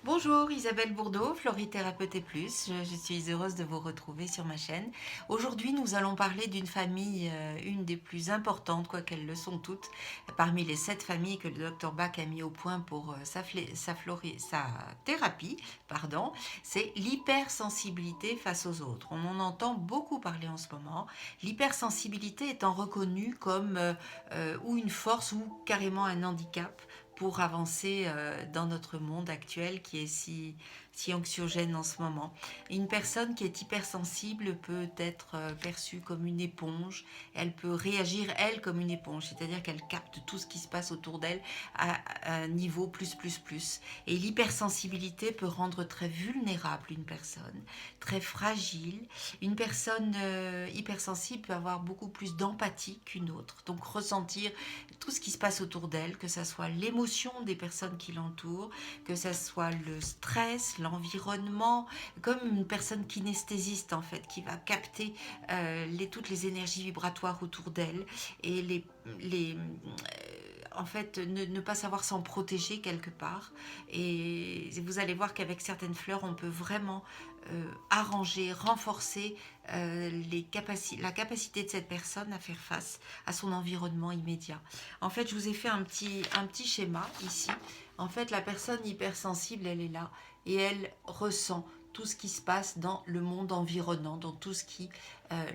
Bonjour Isabelle Bourdeau, Florithérapeute et plus. Je suis heureuse de vous retrouver sur ma chaîne. Aujourd'hui, nous allons parler d'une famille, une des plus importantes, quoiqu'elles le sont toutes, parmi les 7 familles que le docteur Bach a mis au point pour sa thérapie. Pardon, c'est l'hypersensibilité face aux autres. On en entend beaucoup parler en ce moment. L'hypersensibilité étant reconnue comme ou une force ou carrément un handicap pour avancer dans notre monde actuel qui est si anxiogène en ce moment. Une personne qui est hypersensible peut être perçue comme une éponge, elle peut réagir elle comme une éponge, c'est-à-dire qu'elle capte tout ce qui se passe autour d'elle à un niveau plus. Et l'hypersensibilité peut rendre très vulnérable une personne, très fragile. Une personne hypersensible peut avoir beaucoup plus d'empathie qu'une autre, donc ressentir tout ce qui se passe autour d'elle, que ce soit l'émotion des personnes qui l'entourent, que ce soit le stress, l'environnement, comme une personne kinesthésiste en fait, qui va capter toutes les énergies vibratoires autour d'elle et en fait, ne pas savoir s'en protéger quelque part. Et vous allez voir qu'avec certaines fleurs, on peut vraiment arranger, renforcer la capacité de cette personne à faire face à son environnement immédiat. En fait, je vous ai fait un petit schéma ici. En fait, la personne hypersensible, elle est là et elle ressent tout ce qui se passe dans le monde environnant, dans tout ce qui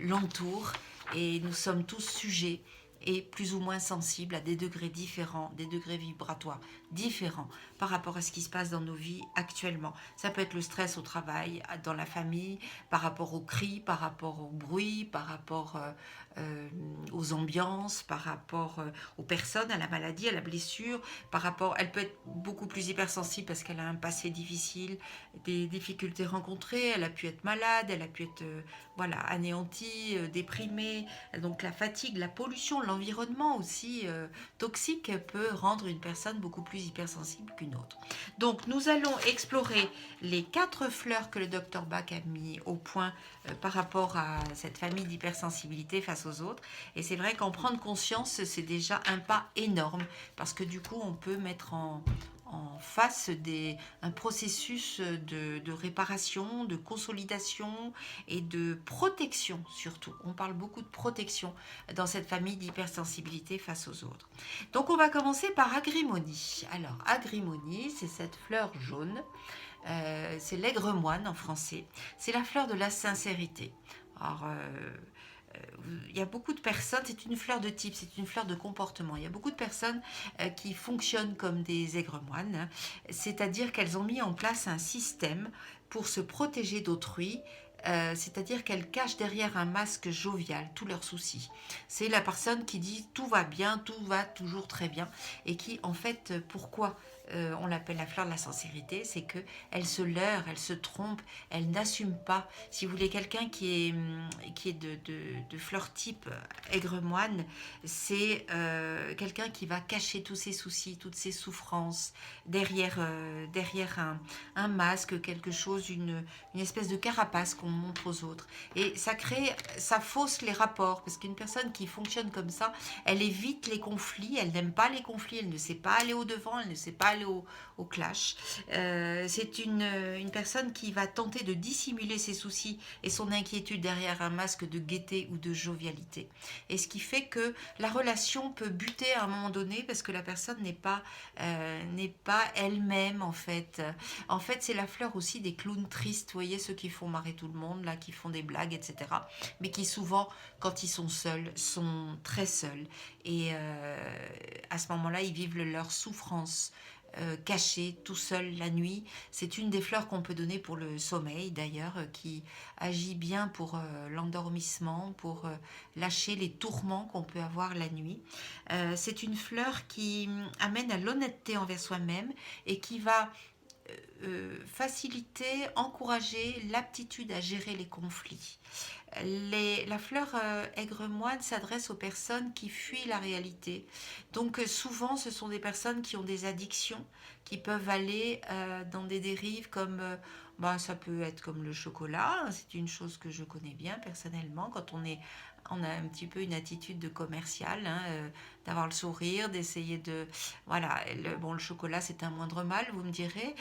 l'entoure. Et nous sommes tous sujets et plus ou moins sensibles à des degrés différents, des degrés vibratoires différents par rapport à ce qui se passe dans nos vies actuellement. Ça peut être le stress au travail, dans la famille, par rapport aux cris, par rapport au bruit, par rapport aux ambiances, par rapport aux personnes, à la maladie, à la blessure, par rapport, elle peut être beaucoup plus hypersensible parce qu'elle a un passé difficile, des difficultés rencontrées, elle a pu être malade, elle a pu être voilà, anéantie, déprimée, donc la fatigue, la pollution, l'environnement aussi toxique peut rendre une personne beaucoup plus hypersensible qu'une autre. Donc nous allons explorer les 4 fleurs que le docteur Bach a mis au point par rapport à cette famille d'hypersensibilité face aux autres. Et c'est vrai qu'en prendre conscience, c'est déjà un pas énorme parce que du coup, on peut mettre en face un processus de réparation, de consolidation et de protection surtout. On parle beaucoup de protection dans cette famille d'hypersensibilité face aux autres. Donc on va commencer par Agrimonie. Alors Agrimonie, c'est cette fleur jaune. C'est l'aigre moine en français. C'est la fleur de la sincérité. Alors, il y a beaucoup de personnes, c'est une fleur de type, c'est une fleur de comportement. Il y a beaucoup de personnes qui fonctionnent comme des aigres moines, hein, c'est-à-dire qu'elles ont mis en place un système pour se protéger d'autrui. C'est-à-dire qu'elles cachent derrière un masque jovial tous leurs soucis. C'est la personne qui dit tout va bien, tout va toujours très bien, et qui en fait, pourquoi on l'appelle la fleur de la sincérité, c'est que elle se leurre, elle se trompe, elle n'assume pas. Si vous voulez, quelqu'un qui est de fleur type aigre-moine, c'est quelqu'un qui va cacher tous ses soucis, toutes ses souffrances derrière un masque, quelque chose, une espèce de carapace qu'on montre aux autres. Et ça fausse les rapports, parce qu'une personne qui fonctionne comme ça, elle évite les conflits, elle n'aime pas les conflits, elle ne sait pas aller au devant, elle ne sait pas aller au clash. C'est une personne qui va tenter de dissimuler ses soucis et son inquiétude derrière un masque de gaieté ou de jovialité. Et ce qui fait que la relation peut buter à un moment donné parce que la personne n'est pas elle-même en fait. En fait, c'est la fleur aussi des clowns tristes, vous voyez, ceux qui font marrer tout le monde, là, qui font des blagues, etc. Mais qui souvent, quand ils sont seuls, sont très seuls. Et à ce moment-là, ils vivent leur souffrance caché, tout seul la nuit. C'est une des fleurs qu'on peut donner pour le sommeil d'ailleurs, qui agit bien pour l'endormissement, pour lâcher les tourments qu'on peut avoir la nuit. C'est une fleur qui amène à l'honnêteté envers soi-même et qui va faciliter, encourager l'aptitude à gérer les conflits. La fleur aigre-moine s'adresse aux personnes qui fuient la réalité. Donc souvent, ce sont des personnes qui ont des addictions, qui peuvent aller dans des dérives comme, ça peut être comme le chocolat. C'est une chose que je connais bien personnellement. Quand on est on a un petit peu une attitude de commercial, hein, d'avoir le sourire, d'essayer de... Voilà, bon, le chocolat, c'est un moindre mal, vous me direz.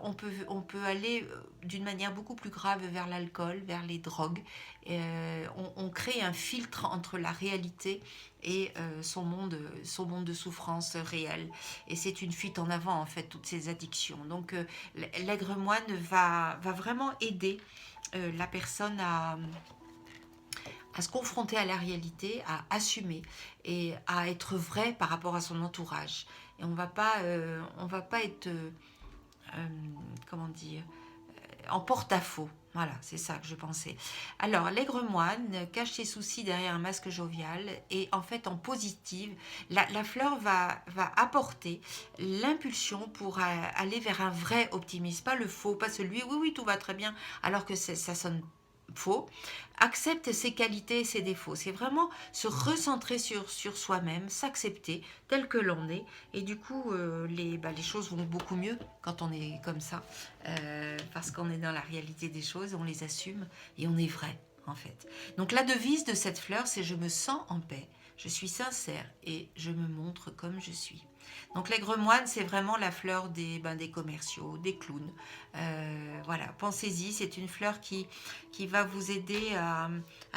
On peut aller d'une manière beaucoup plus grave vers l'alcool, vers les drogues. On crée un filtre entre la réalité et son monde de souffrance réelle. Et c'est une fuite en avant, en fait, toutes ces addictions. Donc, l'aigre moine va vraiment aider la personne à se confronter à la réalité, à assumer et à être vrai par rapport à son entourage. Et on va pas être, comment dire, en porte-à-faux. Voilà, c'est ça que je pensais. Alors, l'aigre moine cache ses soucis derrière un masque jovial et en fait, en positive, la fleur va apporter l'impulsion pour aller vers un vrai optimisme, pas le faux, pas celui oui, oui, tout va très bien, alors que ça sonne faux. Accepte ses qualités et ses défauts. C'est vraiment se recentrer sur soi-même, s'accepter tel que l'on est. Et du coup, les choses vont beaucoup mieux quand on est comme ça. Parce qu'on est dans la réalité des choses, on les assume et on est vrai, en fait. Donc la devise de cette fleur, c'est je me sens en paix, je suis sincère et je me montre comme je suis. Donc l'aigre moine, c'est vraiment la fleur des commerciaux, des clowns. Voilà, pensez-y, c'est une fleur qui va vous aider à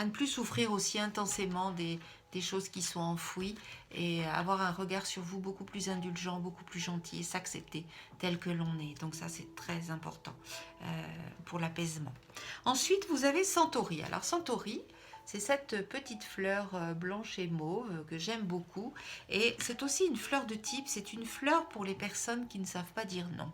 ne plus souffrir aussi intensément des choses qui sont enfouies et avoir un regard sur vous beaucoup plus indulgent, beaucoup plus gentil et s'accepter tel que l'on est. Donc ça, c'est très important pour l'apaisement. Ensuite, vous avez Centauri. Alors Centauri, c'est cette petite fleur blanche et mauve que j'aime beaucoup. Et c'est aussi une fleur de type, c'est une fleur pour les personnes qui ne savent pas dire non.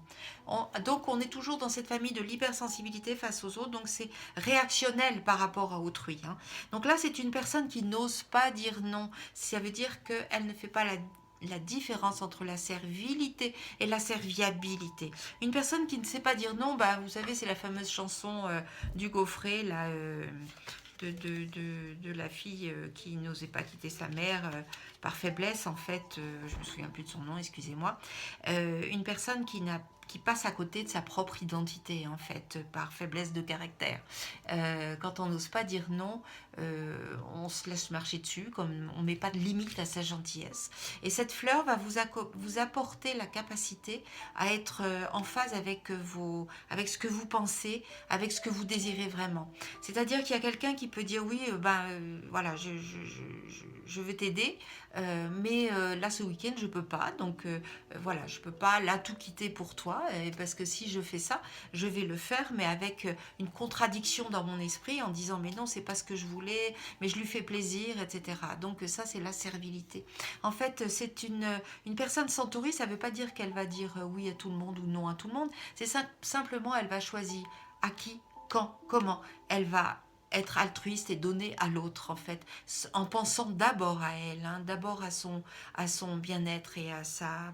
Donc on est toujours dans cette famille de l'hypersensibilité face aux autres, donc c'est réactionnel par rapport à autrui, hein. Donc là, c'est une personne qui n'ose pas dire non. Ça veut dire qu'elle ne fait pas la différence entre la servilité et la serviabilité. Une personne qui ne sait pas dire non, bah, vous savez, c'est la fameuse chanson du Gaufret, là, de la fille qui n'osait pas quitter sa mère par faiblesse, en fait, je me souviens plus de son nom, excusez-moi, une personne qui passe à côté de sa propre identité, en fait, par faiblesse de caractère. Quand on n'ose pas dire non, on se laisse marcher dessus, comme on ne met pas de limite à sa gentillesse. Et cette fleur va vous apporter la capacité à être en phase avec ce que vous pensez, avec ce que vous désirez vraiment. C'est-à-dire qu'il y a quelqu'un qui peut dire oui, voilà, je veux t'aider, mais là ce week-end je peux pas, donc voilà, je peux pas là tout quitter pour toi, parce que si je fais ça, je vais le faire, mais avec une contradiction dans mon esprit en disant mais non, c'est pas ce que je voulais, mais je lui fais plaisir, etc. Donc ça c'est la servilité. En fait, c'est une personne centauri, ça veut pas dire qu'elle va dire oui à tout le monde ou non à tout le monde, c'est simplement elle va choisir à qui, quand, comment elle va être altruiste et donner à l'autre, en fait, en pensant d'abord à elle, hein, d'abord à son bien-être et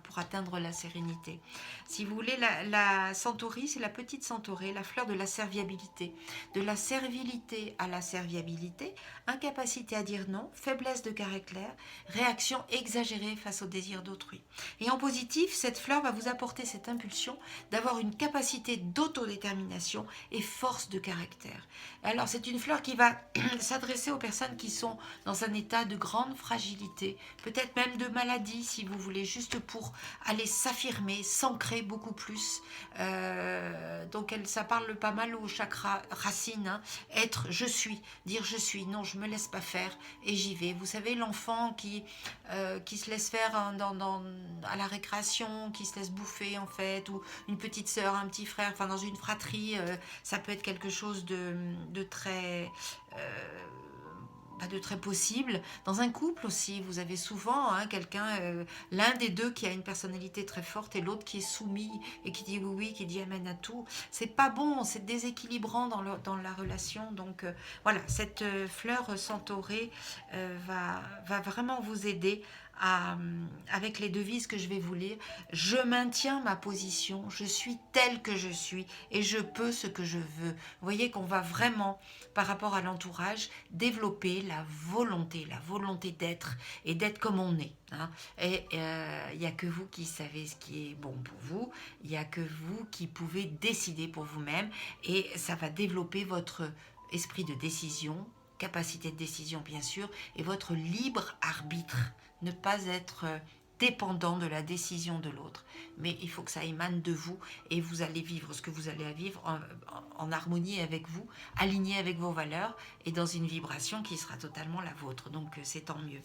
pour atteindre la sérénité. Si vous voulez, la centauri, c'est la petite centaurée, la fleur de la serviabilité. De la servilité à la serviabilité, incapacité à dire non, faiblesse de caractère, réaction exagérée face au désir d'autrui. Et en positif, cette fleur va vous apporter cette impulsion d'avoir une capacité d'autodétermination et force de caractère. Alors, c'est une fleur qui va s'adresser aux personnes qui sont dans un état de grande fragilité, peut-être même de maladie, si vous voulez, juste pour aller s'affirmer, s'ancrer beaucoup plus. Donc, ça parle pas mal au chakra racine, hein. Être, je suis, dire je suis, non, je me laisse pas faire et j'y vais. Vous savez, l'enfant qui se laisse faire à la récréation, qui se laisse bouffer en fait, ou une petite sœur, un petit frère, enfin dans une fratrie, ça peut être quelque chose de très de très possible. Dans un couple aussi, vous avez souvent quelqu'un, l'un des deux qui a une personnalité très forte et l'autre qui est soumis et qui dit oui, oui, qui dit amen à tout. C'est pas bon, c'est déséquilibrant dans la relation. Donc voilà, cette fleur centaurée va vraiment vous aider avec les devises que je vais vous lire. Je maintiens ma position, je suis telle que je suis et je peux ce que je veux. Vous voyez qu'on va vraiment, par rapport à l'entourage, développer la volonté d'être et d'être comme on est, hein. Et il n'y a que vous qui savez ce qui est bon pour vous, il n'y a que vous qui pouvez décider pour vous-même et ça va développer votre esprit de décision, capacité de décision bien sûr, et votre libre arbitre. Ne pas être dépendant de la décision de l'autre. Mais il faut que ça émane de vous et vous allez vivre ce que vous allez vivre en harmonie avec vous, aligné avec vos valeurs et dans une vibration qui sera totalement la vôtre. Donc c'est tant mieux.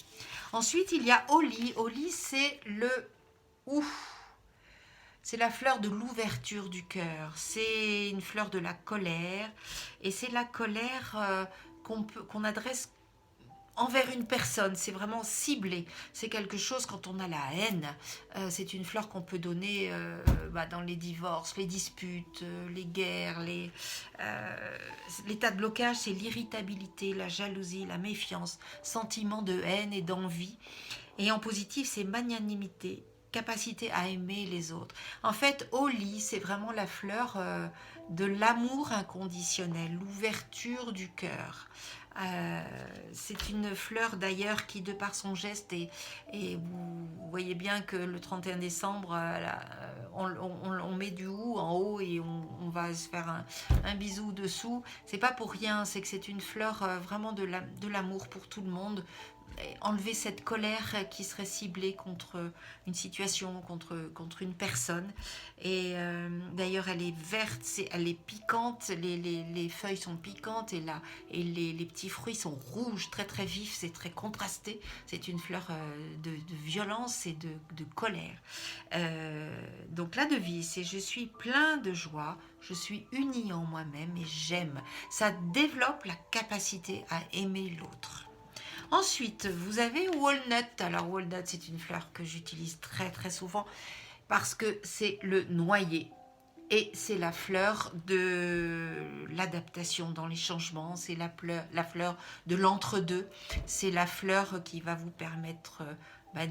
Ensuite, il y a Oli. Oli, c'est le ouf. C'est la fleur de l'ouverture du cœur. C'est une fleur de la colère. Et c'est la colère qu'on adresse envers une personne, c'est vraiment ciblé. C'est quelque chose quand on a la haine. C'est une fleur qu'on peut donner dans les divorces, les disputes, les guerres, l'état de blocage, c'est l'irritabilité, la jalousie, la méfiance, sentiment de haine et d'envie. Et en positif, c'est magnanimité, capacité à aimer les autres. En fait, Oli, c'est vraiment la fleur de l'amour inconditionnel, l'ouverture du cœur. C'est une fleur d'ailleurs qui, de par son geste, et vous voyez bien que le 31 décembre, on met du hou en haut et on va se faire un bisou dessous. C'est pas pour rien, c'est que c'est une fleur vraiment de l'amour pour tout le monde. Enlever cette colère qui serait ciblée contre une situation, contre une personne. Et d'ailleurs, elle est verte, elle est piquante, les feuilles sont piquantes et les petits fruits sont rouges, très très vifs, c'est très contrasté. C'est une fleur de violence et de colère. Donc la devise, c'est je suis plein de joie, je suis uni en moi-même et j'aime. Ça développe la capacité à aimer l'autre. Ensuite, vous avez Walnut. Alors, Walnut, c'est une fleur que j'utilise très très souvent parce que c'est le noyer. Et c'est la fleur de l'adaptation dans les changements, c'est la fleur de l'entre-deux, c'est la fleur qui va vous permettre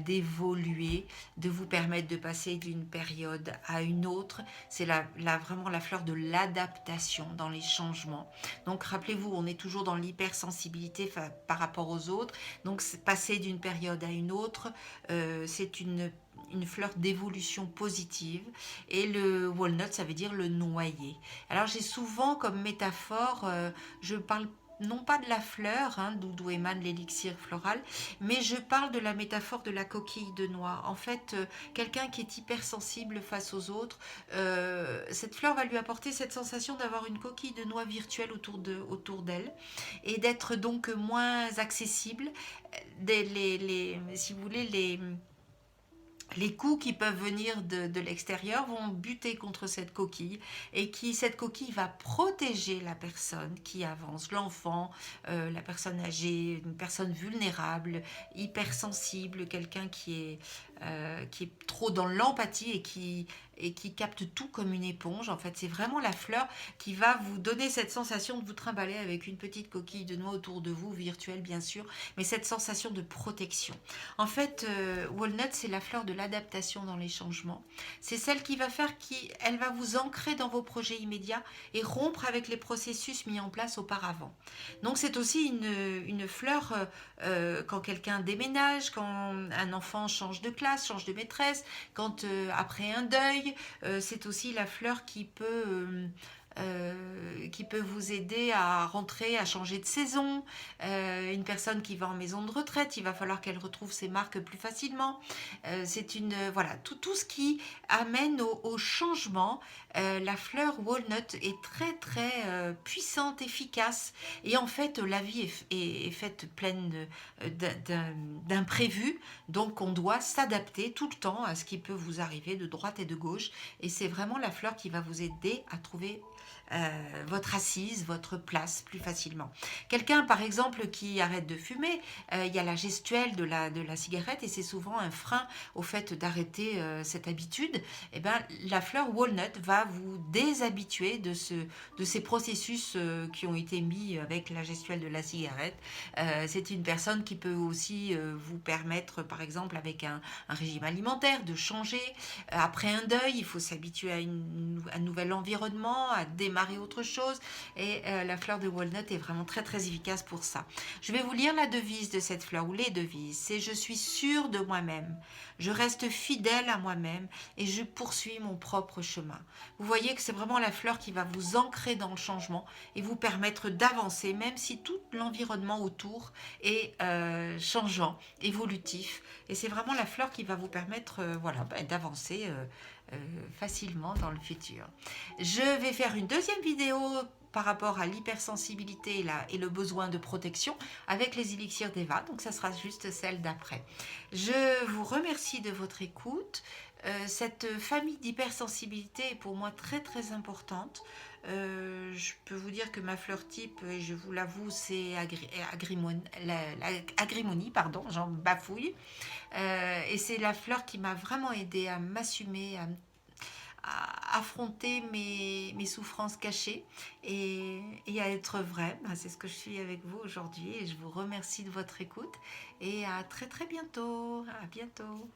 d'évoluer, de vous permettre de passer d'une période à une autre. C'est vraiment la fleur de l'adaptation dans les changements. Donc rappelez-vous, on est toujours dans l'hypersensibilité par rapport aux autres. Donc passer d'une période à une autre, c'est une fleur d'évolution positive. Et le walnut, ça veut dire le noyer. Alors j'ai souvent comme métaphore, je parle non pas de la fleur, d'où émane l'élixir floral, mais je parle de la métaphore de la coquille de noix. En fait, quelqu'un qui est hypersensible face aux autres, cette fleur va lui apporter cette sensation d'avoir une coquille de noix virtuelle autour d'elle et d'être donc moins accessible. Si vous voulez, les coups qui peuvent venir de l'extérieur vont buter contre cette coquille et cette coquille va protéger la personne qui avance, l'enfant, la personne âgée, une personne vulnérable, hypersensible, quelqu'un qui est trop dans l'empathie et qui capte tout comme une éponge. En fait, c'est vraiment la fleur qui va vous donner cette sensation de vous trimballer avec une petite coquille de noix autour de vous, virtuelle bien sûr, mais cette sensation de protection. En fait, Walnut, c'est la fleur de l'adaptation dans les changements. C'est celle qui va faire elle va vous ancrer dans vos projets immédiats et rompre avec les processus mis en place auparavant. Donc c'est aussi une fleur quand quelqu'un déménage, quand un enfant change de classe, change de maîtresse, quand après un deuil, c'est aussi la fleur qui peut vous aider à rentrer, à changer de saison. Une personne qui va en maison de retraite, il va falloir qu'elle retrouve ses marques plus facilement. Voilà, tout ce qui amène au changement. La fleur walnut est très très puissante, efficace. Et en fait, la vie est faite pleine d'imprévus. Donc on doit s'adapter tout le temps à ce qui peut vous arriver de droite et de gauche. Et c'est vraiment la fleur qui va vous aider à trouver votre assise, votre place plus facilement. Quelqu'un par exemple qui arrête de fumer, il y a la gestuelle de la cigarette et c'est souvent un frein au fait d'arrêter cette habitude. Et ben, la fleur walnut va vous déshabituer de ces processus qui ont été mis avec la gestuelle de la cigarette. C'est une personne qui peut aussi vous permettre par exemple avec un régime alimentaire de changer. Après un deuil, il faut s'habituer à un nouvel environnement, à démarrer autre chose. Et la fleur de walnut est vraiment très très efficace pour ça. Je vais vous lire la devise de cette fleur, ou les devises. C'est: je suis sûre de moi-même, je reste fidèle à moi-même et je poursuis mon propre chemin. Vous voyez que c'est vraiment la fleur qui va vous ancrer dans le changement et vous permettre d'avancer, même si tout l'environnement autour est changeant, évolutif. Et c'est vraiment la fleur qui va vous permettre voilà, d'avancer facilement dans le futur. Je vais faire une deuxième vidéo par rapport à l'hypersensibilité et le besoin de protection avec les élixirs d'Eva, donc ça sera juste celle d'après. Je vous remercie de votre écoute. Cette famille d'hypersensibilité est pour moi très très importante. Je peux vous dire que ma fleur type, et je vous l'avoue, c'est Agrimony, pardon, j'en bafouille. Et c'est la fleur qui m'a vraiment aidée à m'assumer, à affronter mes souffrances cachées et à être vraie. C'est ce que je suis avec vous aujourd'hui et je vous remercie de votre écoute et à très très bientôt. À bientôt.